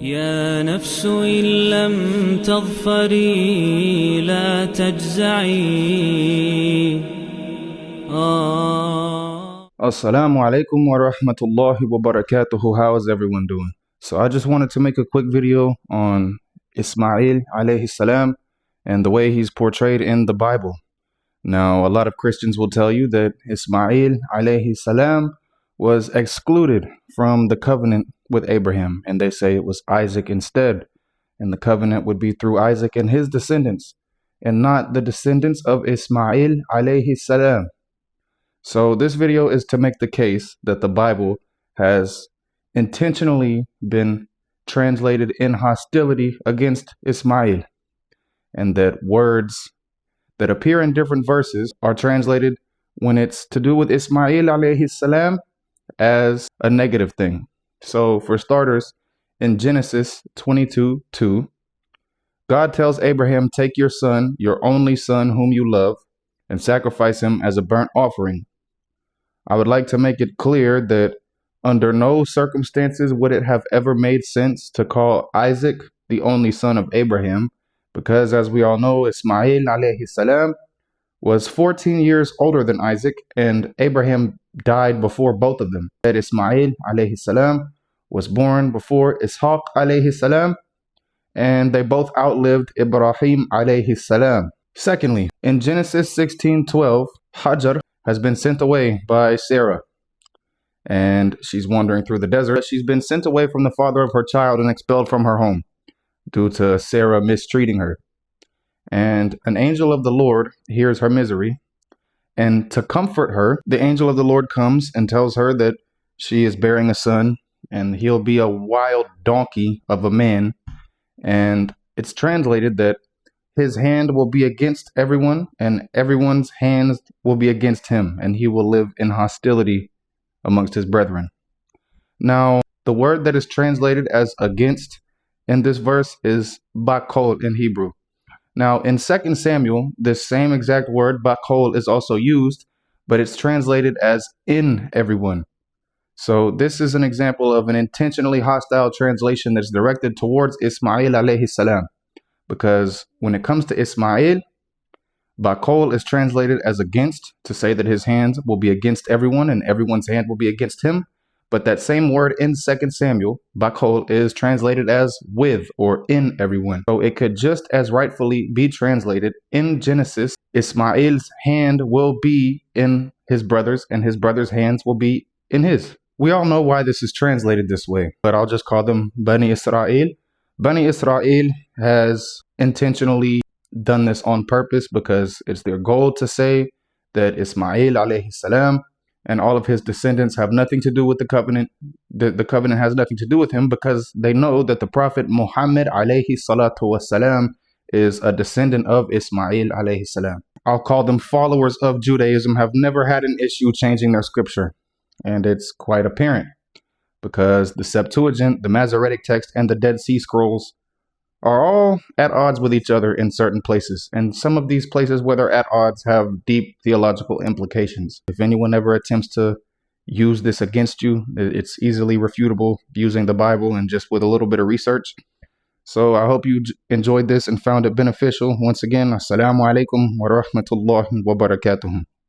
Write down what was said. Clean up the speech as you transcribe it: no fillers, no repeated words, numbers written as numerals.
يا نفس إن لم تظفري لا تجزعي. Assalamu alaikum wa rahmatullahi wa barakatuhu. How is everyone doing? So I just wanted to make a quick video on Isma'il alayhi salam and the way he's portrayed in the Bible. Now, a lot of Christians will tell you that Isma'il alayhi salam was excluded from the covenant with Abraham, and they say it was Isaac instead, and the covenant would be through Isaac and his descendants, and not the descendants of Isma'il alayhi salam. So this video is to make the case that the Bible has intentionally been translated in hostility against Isma'il, and that words that appear in different verses are translated when it's to do with Isma'il alayhi salam as a negative thing. So for starters, in Genesis 22:2, God tells Abraham, "Take your son, your only son whom you love, and sacrifice him as a burnt offering." I would like to make it clear that under no circumstances would it have ever made sense to call Isaac the only son of Abraham, because as we all know, Isma'il alayhi salam was 14 years older than Isaac, and Abraham died before both of them. That Isma'il alayhi salam was born before Ishaq alayhi salam, and they both outlived Ibrahim alayhi salam. Secondly, in Genesis 16:12, Hajar has been sent away by Sarah, and she's wandering through the desert. She's been sent away from the father of her child and expelled from her home due to Sarah mistreating her. And an angel of the Lord hears her misery, and to comfort her, the angel of the Lord comes and tells her that she is bearing a son, and he'll be a wild donkey of a man. And it's translated that his hand will be against everyone, and everyone's hands will be against him, and he will live in hostility amongst his brethren. Now, the word that is translated as against in this verse is bakol in Hebrew. Now, in 2 Samuel, this same exact word, bakol, is also used, but it's translated as in everyone. So this is an example of an intentionally hostile translation that's directed towards Isma'il alayhi salam. Because when it comes to Isma'il, bakol is translated as against, to say that his hands will be against everyone and everyone's hand will be against him. But that same word in 2 Samuel, bakol, is translated as with or in everyone. So it could just as rightfully be translated in Genesis, Isma'il's hand will be in his brothers and his brothers' hands will be in his. We all know why this is translated this way, but I'll just call them Bani Israel. Bani Israel has intentionally done this on purpose because it's their goal to say that Isma'il alayhi salam and all of his descendants have nothing to do with the covenant. The covenant has nothing to do with him, because they know that the Prophet Muhammad alayhi salatu wasalam is a descendant of Isma'il alayhi salam. I'll call them followers of Judaism, have never had an issue changing their scripture. And it's quite apparent, because the Septuagint, the Masoretic text, and the Dead Sea Scrolls are all at odds with each other in certain places. And some of these places where they're at odds have deep theological implications. If anyone ever attempts to use this against you, it's easily refutable using the Bible and just with a little bit of research. So I hope you enjoyed this and found it beneficial. Once again, assalamu alaikum wa rahmatullahi wa barakatuhu.